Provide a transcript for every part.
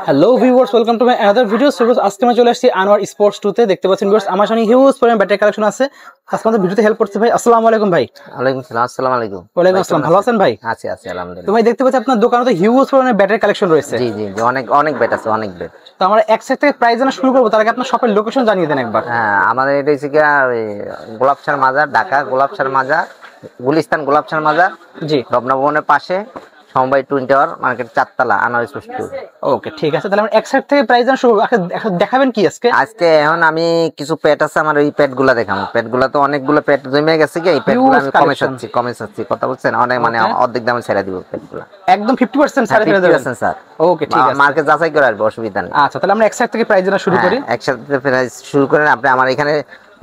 Hello viewers, welcome to my another video. So আজকে আমি চলে আসছি আনোয়ার স্পোর্টস 2 তে। দেখতে পাচ্ছেন ভিউয়ার্স, আমার সামনে হিউজ পরিমাণ ব্যাটারি কালেকশন আছে। আজকে আমাদের ভিডিওতে হেল্প করতে ভাই। আসসালামু আলাইকুম ভাই। ওয়ালাইকুম আসসালাম। আসসালামু আলাইকুম। ওয়ালাইকুম আসসালাম, ভালো আছেন ভাই? আছি আছি তো আলহামদুলিল্লাহ। ভাই দেখতে পাচ্ছি আপনার দোকানে তো হিউজ পরিমাণে ব্যাটারি কালেকশন রয়েছে। জি জি জি, অনেক অনেক বেট আছে, অনেক বেট। তো আমরা এক সাইড থেকে প্রাইস জানা শুরু করবো, তার আগে আপনার শপের লোকেশন জানিয়ে দেন একবার। হ্যাঁ, আমাদের এটা হচ্ছে কি গোলাপছাড় মাজার, ঢাকা গোলাপছাড় মাজার, গুলিস্তান গোলাপছাড় মাজার, জি, রবনা ভবনের পাশে, সমবায় টুইন টাওয়ার মার্কেট, 4 তলা, আনোয়ার স্পোর্টস 2। ওকে ঠিক আছে, তাহলে আমরা এক সাইড থেকে প্রাইস জানা শুরু করবো। এখন দেখাবেন কি আজকে? আজকে এখন আমি কিছু পেট আছে আমার, ওই পেট গুলা দেখাবো। পেট গুলা তো অনেকগুলো পেট জমে গেছে, কি এই পেট গুলো আমি কমে চাচ্ছি কথা বলছেন, অনেক মানে অর্ধেক দামে ছেড়ে দিব পেট গুলা, একদম 50% ছাড়ে ফেলে দেবেন স্যার। ওকে ঠিক আছে, মার্কেট যাচাই করে আসবে, অসুবিধা নেই। আচ্ছা তাহলে আমরা এক সাইড থেকে প্রাইস জানা শুরু করি। একসাথে প্রাইস শুরু করেন আপনি। আমার এখানে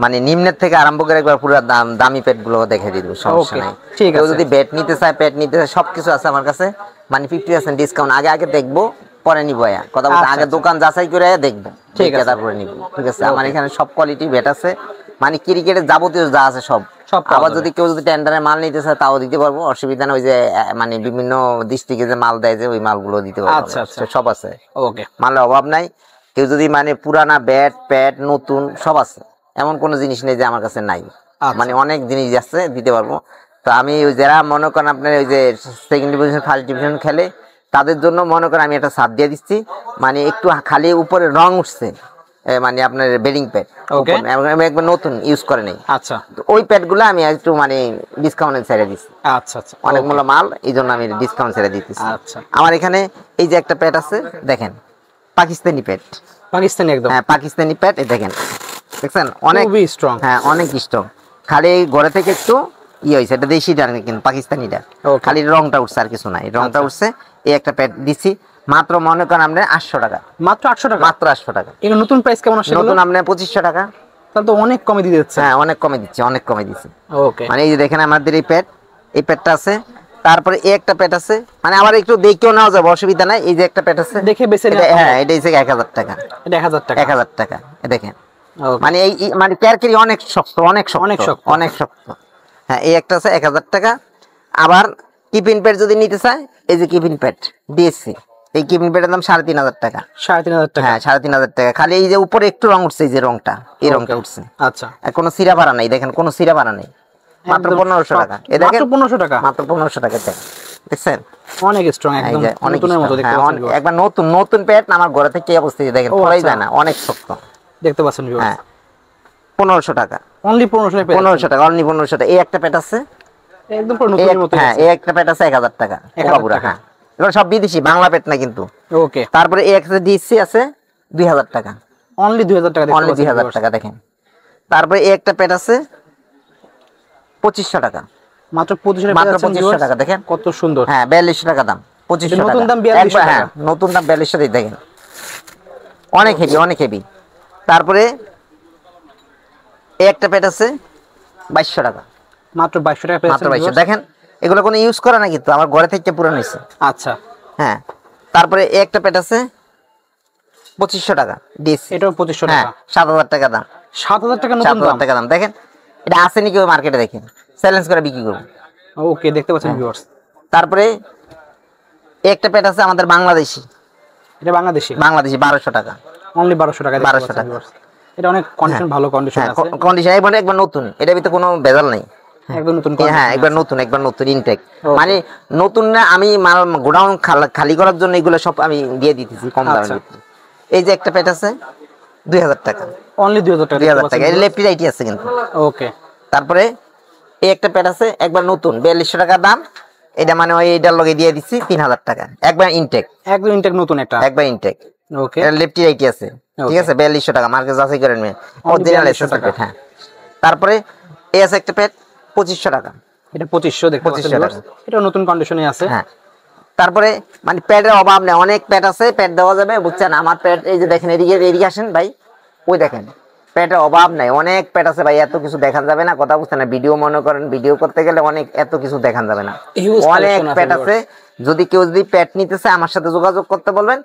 মানে নিম্নের থেকে আরম্ভ করে একবার পুরো দামি পেট গুলো দেখে দিব, সমস্যা নাই। ঠিক আছে, যদি বেড নিতে চায়, পেট নিতে চায়, সবকিছু আছে আমার কাছে। মানে 50% ডিসকাউন্ট, আগে দেখবো পরে নিব। কথা বলতে আগে দোকান যাচাই করে দেখবো, ঠিক আছে, তারপরে নিব। ঠিক আছে, আমার এখানে সব কোয়ালিটি বেড আছে, মানে ক্রিকেটের যাবতীয় যা আছে সব। আবার যদি কেউ যদি টেন্ডারে মাল নিতে চায় তাও দিতে পারবো, অসুবিধা নেই। ওই যে মানে বিভিন্ন ডিস্ট্রিক্টে যে মাল দেয়, যে ওই মালগুলো দিতে পারবো। আচ্ছা আচ্ছা, সব আছে, ওকে, মালের অভাব নাই। কেউ যদি মানে পুরানা ব্যাট প্যাড নতুন সব আছে, এমন কোনো জিনিস নেই যে আমার কাছে নাই। মানে অনেক জিনিস আছে, দিতে পারবো। তো আমি ওই যারা মনে করেন আপনার ওই যে সেকেন্ড ডিভিশন ফার্স্ট ডিভিশন খেলে, তাদের জন্য মনে করেন আমি একটা ছাড় দিয়ে দিচ্ছি। মানে একটু খালি উপরে রং উঠছে, মানে আপনার বেডিং প্যাড একবার নতুন ইউজ করে নেই। আচ্ছা, ওই প্যাড গুলো আমি একটু মানে ডিসকাউন্টে ছেড়ে দিচ্ছি। আচ্ছা আচ্ছা, অনেক মূল্য মাল, এই জন্য আমি ডিসকাউন্ট ছেড়ে দিতেছি। আচ্ছা, আমার এখানে এই যে একটা প্যাড আছে, দেখেন, পাকিস্তানি প্যাড, পাকিস্তানি একদম, হ্যাঁ পাকিস্তানি প্যাড, এই দেখেন, দেখছেন, অনেক স্ট্রং, হ্যাঁ অনেক স্ট্রং। খালি ঘরে থেকে একটু হয়েছে, এটা দেশিটা কিন্তু পাকিস্তানিটা, খালি রংটা উঠছে, আর কিছু নাই, রংটা উঠছে। এই একটা প্যাড দিচ্ছি মাত্র মনে করেন আপনার 800 টাকা, মাত্র 800 টাকা, মাত্র 800 টাকা। এটা নতুন প্রাইস কেমন আসছে? নতুন আপনার 2500 টাকা। তাহলে তো অনেক কমে দিয়ে দিচ্ছে। হ্যাঁ অনেক কমে দিচ্ছে, অনেক কমে দিচ্ছে। ওকে, মানে এই যে দেখেন আমাদের এই প্যাডটা আছে, তারপরে এই একটা প্যাড আছে, মানে আবার একটু দেখেও নেওয়া যাবে, অসুবিধা নাই। এই যে একটা প্যাড আছে, দেখে বেছে নেওয়া, হ্যাঁ এটা হচ্ছে 1000 টাকা, এটা 1000 টাকা, 1000 টাকা। দেখেন মানে এই মানে ক্যারকেরি অনেক শক্ত, অনেক শক্ত, অনেক শক্ত, অনেক শক্ত। হ্যাঁ এই একটা আছে 1000 টাকা। আবার কিপিন প্যাড যদি নিতে চায়, এই যে কিপিন প্যাড দিয়েছি, এই কিপিন প্যাডের দাম 3500 টাকা। 3500 টাকা, হ্যাঁ 3500 টাকা। খালি এই যে উপরে একটু রং উঠছে, এই যে রংটা, এই রংটা উঠছে। আচ্ছা, কোনো সিরা ভাড়া নেই, দেখেন কোনো সিরা ভাড়া নেই, মাত্র 1500 টাকা। এই দেখেন 1500 টাকা, মাত্র 1500 টাকা। দেখছেন অনেক স্ট্রং, একদম নতুনের মতো দেখতে পাচ্ছেন। একবার নতুন নতুন প্যাড আমার ঘরে থেকে এই অবস্থা, দেখেন পড়াই যায় না, অনেক শক্ত দেখতে পাচ্ছেন। হ্যাঁ 1500 টাকা, অনলি 1500 টাকা, 1500 টাকা, অনলি 1500 টাকা। এই একটা প্যাড আছে একদম পুরো নতুনের মতো। হ্যাঁ এই একটা প্যাড আছে 1000 টাকা, পুরো। হ্যাঁ এগুলো সব বিদেশি, বাংলা প্যাড না কিন্তু। ওকে, তারপরে এই একটা ডিসি আছে 2000 টাকা, অনলি 2000 টাকা, অনলি 2000 টাকা। দেখেন তারপরে এই একটা প্যাড আছে 2500 টাকা, মাত্র 2500 টাকা। দেখেন কত সুন্দর। হ্যাঁ 4200 টাকা দাম, 2500 টাকা। নতুন দাম 4200 টাকা। হ্যাঁ নতুন দাম 4200 টাকা। দেখেন অনেক হেভি, অনেক হেভি। তারপরে এই একটা প্যাড আছে 2200 টাকা, মাত্র 2200 টাকা, মাত্র 2200। দেখেন এগুলো কোনো ইউজ করা না কিন্তু, আমার ঘরে থেকে পুরানো হয়েছে। আচ্ছা, হ্যাঁ তারপরে এই একটা প্যাড আছে 2500 টাকা ডিস, এটাও 2500 টাকা, 7000 টাকা দাম, 7000 টাকা নতুন দাম, 7000 টাকা দাম। দেখেন এটা আছে নাকি ওই মার্কেটে, দেখেন চ্যালেঞ্জ করে বিক্রি করব। ওকে দেখতে পাচ্ছেন ভিউয়ার্স। তারপরে একটা প্যাড আছে আমাদের বাংলাদেশি, এটা বাংলাদেশি 1200 টাকা, অনলি 1200 টাকা, 1200 টাকা। এটা অনেক কন্ডিশন, ভালো কন্ডিশন আছে, কন্ডিশন একবার নতুন, এটার ভিতরে কোনো ভেজাল নাই, একদম নতুন। হ্যাঁ একবার নতুন ইনটেক। মানে নতুন না, আমি মাল গোডাউন খালি করার জন্য এগুলো সব আমি দিয়ে দিতেছি কম দামে। এই যে একটা প্যাড আছে 2000 টাকা, অনলি 2000 টাকা, 2000 টাকা। এটা লেফটি রাইটি আছে কিন্তু। ওকে, তারপরে এই একটা প্যাড আছে একবার নতুন 4200 টাকা দাম, এটা মানে ওই এটার লগে দিয়ে দিচ্ছি 3000 টাকা, একবার ইনটেক, একদম ইনটেক নতুন, এটা একবার ইনটেক। ওকে, এটা লেফটি রাইটি আছে, ঠিক আছে, 4200 টাকা, মার্কেট যাচাই করে নিয়ে অরিজিনাল টাকা। হ্যাঁ তারপরে এই আছে একটা প্যাড 2500 টাকা, এটা 2500 দেখতে পাচ্ছেন, এটা নতুন কন্ডিশনে আছে। হ্যাঁ তারপরে মানে প্যাডের অভাব নেই, অনেক প্যাড আছে, প্যাড দেওয়া যাবে, বুঝছেন। আমার প্যাড এই যে দেখেন, এদিকে আসেন ভাই, ওই দেখেন প্যাডের অভাব নাই, অনেক প্যাড আছে ভাই, এত কিছু দেখান যাবে না, কথা বুঝছেন না। ভিডিও মনে করেন, ভিডিও করতে গেলে অনেক এত কিছু দেখান যাবে না, অনেক প্যাড আছে। যদি কেউ যদি প্যাড নিতে চায় আমার সাথে যোগাযোগ করতে বলবেন,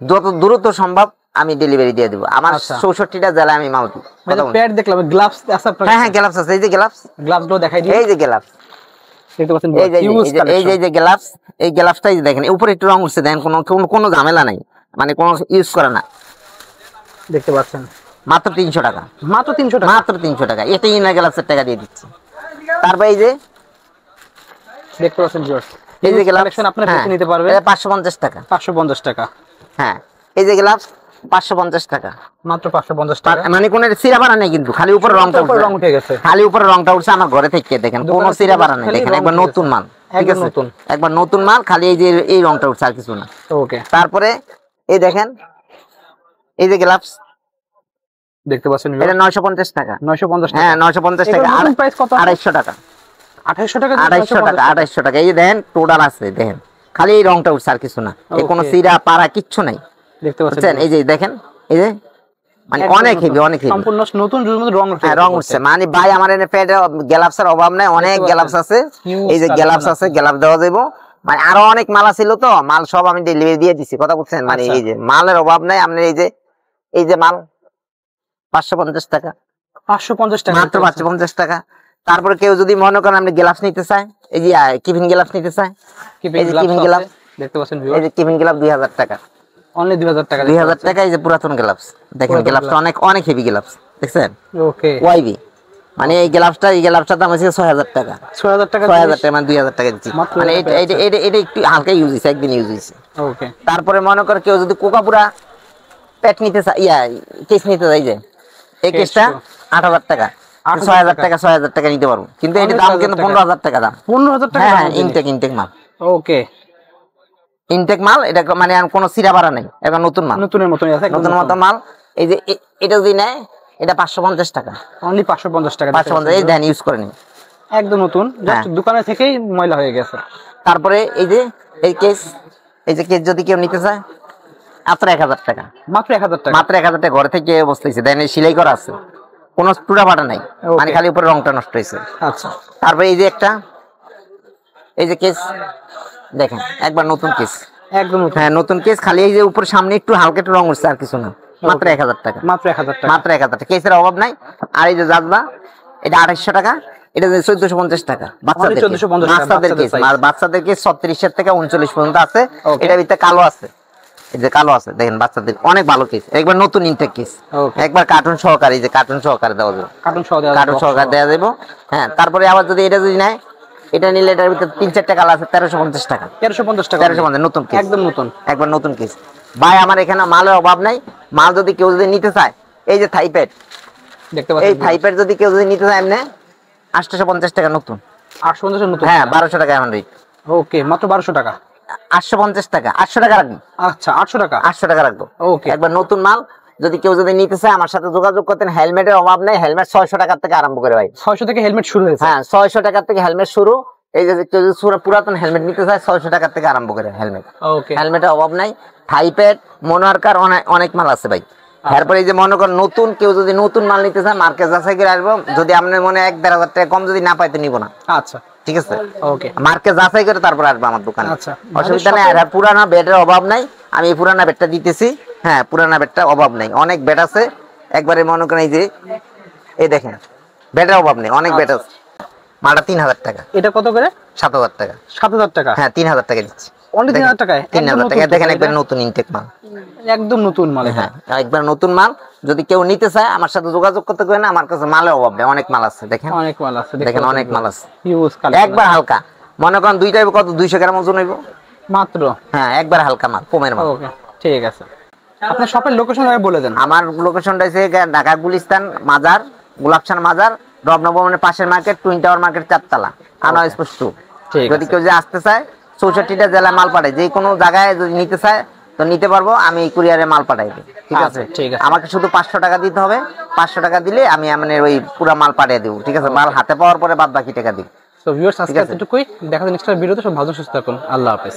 যত দ্রুত সম্ভব আমি ডেলিভারি দিয়ে দিব। আমার 64টা জেলায় আমি মাল দিই। প্যাড দেখলাম, গ্লাভস আছে আপনার? হ্যাঁ হ্যাঁ গ্লাভস আছে, এই যে গ্লাভস গুলো দেখাই দিই, এই যে গ্লাভস দেখতে পাচ্ছেন, এই যে গ্লাভস, এই গ্লাভসটাই দেখেন উপরে একটু রং উঠছে, দেখেন কোনো ঝামেলা নাই, মানে কোনো ইউজ করে না, দেখতে পাচ্ছেন মাত্র 300 টাকা, মাত্র 300 টাকা। মাত্র 300 টাকা। এটা ইনার গ্লাভসের টাকা দিয়ে দিচ্ছি। তারপর এই যে দেখতে পাচ্ছেন ভিউয়ার্স, এই যে গ্লাভস কালেকশন আপনারা বেছে নিতে পারবেন। এটা 550 টাকা, 550 টাকা। হ্যাঁ এই যে গ্লাভস 550 টাকা, মাত্র 550 টাকা। মানে কোনো সিরা বাড়া নেই কিন্তু, খালি উপরে রংটা উপরে রং উঠে গেছে। খালি উপরে রংটা উঠছে আমার ঘরে থেকে, দেখেন কোনো দোকানে সিরা বাড়া নেই, খালি দেখেন রং একবার উঠে নতুন গেছে। মাল, ঠিক একদম আছে নতুন। একবার নতুন মাল, খালি এই যে এই রংটা উঠছে আর কিছু না। ওকে, তারপরে এই দেখেন এই যে গ্লাভস, দেখতে পাচ্ছেন এটা 950 টাকা, 950 টাকা। হ্যাঁ 950 টাকা। এগুলোর আর নতুন প্রাইস কত? 250 টাকা, 2800 টাকা, 250 টাকা, 250 টাকা। এই যে দেখেন টোটাল আছে, দেখেন খালি এই রংটা উঠছে আর কিছু না, এই কোনো Okay. সিরা পাড়া কিচ্ছু নাই, দেখতে বুঝছেন? পাচ্ছেন এই যে দেখেন এই যে মানে একদম অনেক নতুন। হেভি, অনেক হেভি সম্পূর্ণ নতুন জুজের মধ্যে রং উঠে হ্যাঁ, গেছে। রং উঠছে। মানে ভাই আমার এনে পেটে গ্লাভসের অভাব নাই, অনেক দেখতে গ্লাভস আছে। Huge এই যে collection গ্লাভস আছে, গ্লাভস দেওয়া যাবো। মানে আরো অনেক মাল ছিল তো, মাল সব আমি ডেলিভারি দিয়ে দিছি, কথা বুঝছেন? মানে আচ্ছা। এই যে মালের অভাব নাই। আপনি এই যে মাল 550 টাকা, 550 টাকা, মাত্র 550 টাকা। তারপরে কেউ যদি মনে করেন আপনি গ্লাভস নিতে চায়, এই যে কিফিন গ্লাভস নিতে চায়, এই যে কিফিন গ্লাভস, দেখতে পাচ্ছেন এই ভিউয়ার্স, যে কিফিন গ্লাভস 2000 টাকা, অনলি 2000 টাকা। 2000 টাকা। এই যে পুরাতন গ্লাভস, দেখেন পুরাতন গ্লাভসটা অনেক অনেক হেভি গ্লাভস, দেখছেন? ওকে, ওয়াইবি, মানে এই গ্লাভসটার দাম আছে 6000 টাকা, 6000 টাকা। 6000 টাকা, মানে 2000 টাকা দিচ্ছি। মাত্র মানে 2000 টাকা এটা একটু হালকা ইউজ হয়েছে, একদিন ইউজ হয়েছে। ওকে, তারপরে মনে করে কেউ যদি কোকাপুরা প্যাট নিতে চায়, কেস নিতে চাই, যে এই কেস কেসটা 8000 টাকা, 6000 টাকা, 6000 টাকা নিতে পারবো, কিন্তু এটার দাম কিন্তু 15000 টাকা দাম। 15000 টাকা। হ্যাঁ, ইনটেক মাল, ওকে, ইনটেক মাল। এটা মানে আর কোনো সিরা বাড়া নেই, এটা নতুন মাল, নতুনের মতই আছে, নতুন মতো মাল। এই যে এটা যদি নেয়, এটা 550 টাকা, অনলি 550 টাকা। 550। এই দেন ইউজ করে নিন, একদম নতুন, জাস্ট দোকানে থেকেই ময়লা হয়ে গেছে। তারপরে এই যে কেস যদি কেউ নিতে চায়, মাত্র 1000 টাকা, মাত্র 1000 টাকা। মাত্র 1000 টাকা। ঘরে থেকে বসতেছে, দেন সেলাই করা আছে, কোনো টুরা ফাটা নাই, মানে খালি উপরে রংটা নষ্ট হয়েছে। আচ্ছা, তারপরে এই যে একটা, এই যে কেস দেখেন, একবার নতুন কেস, একদম নতুন। হ্যাঁ নতুন কেস, খালি এই যে উপরে সামনে একটু হালকা একটু রং উঠছে আর কিছু না, মাত্র 1000 টাকা, মাত্র 1000 টাকা। মাত্র 1000 টাকা। কেসের অভাব নাই। আর এই যে জাজবা, এটা 2800 টাকা, এটা 1450 টাকা। বাচ্চাদের 1450 টাকা, বাচ্চাদের কেস, বাচ্চাদের size। বাচ্চাদের কেস 36 থেকে 39 পর্যন্ত আছে। Okay. এটার ভিতরে কালো আছে, এই যে কালো আছে, দেখেন বাচ্চাদের অনেক ভালো কেস, একবার নতুন ইনটেক কেস, Okay. একবার কার্টুন সহকারে, এই যে কার্টুন সহকারে দেওয়া যাবে, কার্টুন সহ দেওয়া কার্টুন সহকারে দেওয়া যাবে। হ্যাঁ, তারপরে আবার যদি এটা যদি নেয়, এটা নিলে এটার ভিতরে 3-4টা কালার আছে, 1350 টাকা, 1350 টাকা। 1350 নতুন কেস, একদম নতুন। একবার নতুন কেস। ভাই আমার এখানে মালের অভাব নাই, মাল যদি কেউ যদি নিতে চায়, এই যে থাইপ্যাড, দেখতে এই পাচ্ছেন থাইপ্যাড যদি কেউ যদি নিতে চায়, এমনি 850 টাকা নতুন, 850 নতুন। হ্যাঁ 1200 টাকা এখন রেট, ওকে, মাত্র 1200 টাকা। 850 টাকা, 800 টাকা রাখবো, আচ্ছা, 800 টাকা। 800 টাকা রাখবো। ওকে, একবার নতুন মাল, যদি কেউ যদি নিতে চায় আমার সাথে যোগাযোগ করতেন। হেলমেটের অভাব নেই, হেলমেট 600 টাকা থেকে আরম্ভ করে ভাই, 600 থেকে হেলমেট শুরু হয়েছে। হ্যাঁ 600 টাকা থেকে হেলমেট শুরু। এই যে কেউ যদি পুরাতন হেলমেট নিতে চায়, 600 টাকা থেকে আরম্ভ করে হেলমেট, ওকে, হেলমেটের অভাব নাই। থাইপ্যাড, মোনার্কার, অনেক মাল আছে ভাই। তারপরে এই যে মনে করেন নতুন কেউ যদি নতুন মাল নিতে চায়, মার্কেট যাচাই করে আসবো। যদি আপনার মনে 1-1500 টাকা কম যদি না পাইতে নিব না, আচ্ছা, ঠিক আছে? ওকে, মার্কেট যাচাই করে তারপর আসবে আমার দোকানে, আচ্ছা। অসুবিধা নেই। আর পুরানা বেডের অভাব নাই, আমি এই পুরানা বেডটা দিতেছি। হ্যাঁ, পুরানা বেডটা অভাব নেই, অনেক বেড আছে। একবারে মনে করেন এই দেখেন, বেডের অভাব নেই, অনেক বেড আছে। মালটা 3000 টাকা, এটা কত করে? 7000 টাকা, 7000 টাকা। হ্যাঁ 3000 টাকা দিচ্ছি, অনলি 3000 টাকায়? 3000 টাকা। দেখেন একবার নতুন ইনটেক মাল, একদম নতুন মাল। হ্যাঁ একবার নতুন মাল। যদি কেউ নিতে চায় আমার সাথে যোগাযোগ করতে পারেন, আমার কাছে মালের অভাব নেই, অনেক মাল আছে। দেখেন অনেক মাল আছে, দেখেন অনেক মাল আছে, হিউজ কালেকশন। একবার হালকা। মনে করেন দুইটা কত, 200 গ্রাম ওজন হইব মাত্র। হ্যাঁ, একবার হালকা মাল, কমের মাল। ওকে, ঠিক আছে। আপনার শপের লোকেশন বলে দেন। আমার লোকেশনটা হচ্ছে ঢাকা গুলিস্তান মাজার, গোলাপশান মাজার, রবনা ভবনের পাশের মার্কেট, টুইন টাওয়ার মার্কেট, 4 তলা, আনোয়ার স্পোর্টস 2। ঠিক যদি আছে। কেউ যে আসতে চায়, 64টা জেলায় মাল পাঠায়, যে কোনো জায়গায় যদি নিতে চায় তো নিতে পারবো, আমি কুরিয়ারে মাল পাঠাই দিই, ঠিক আছে? আচ্ছা, ঠিক আছে। আমাকে শুধু 500 টাকা দিতে হবে। 500 টাকা দিলে আমি ওই পুরো মাল পাঠিয়ে দেবো, ঠিক আছে? মাল হাতে পাওয়ার পরে বাদ বাকি টাকা দিই। তো ভিউয়ার্স, আজকে ঠিক আছে। এতটুকুই। দেখা যায় নেক্সট ভিডিওতে। সব ভালো সুস্থ থাকুন। আল্লাহ হাফেজ।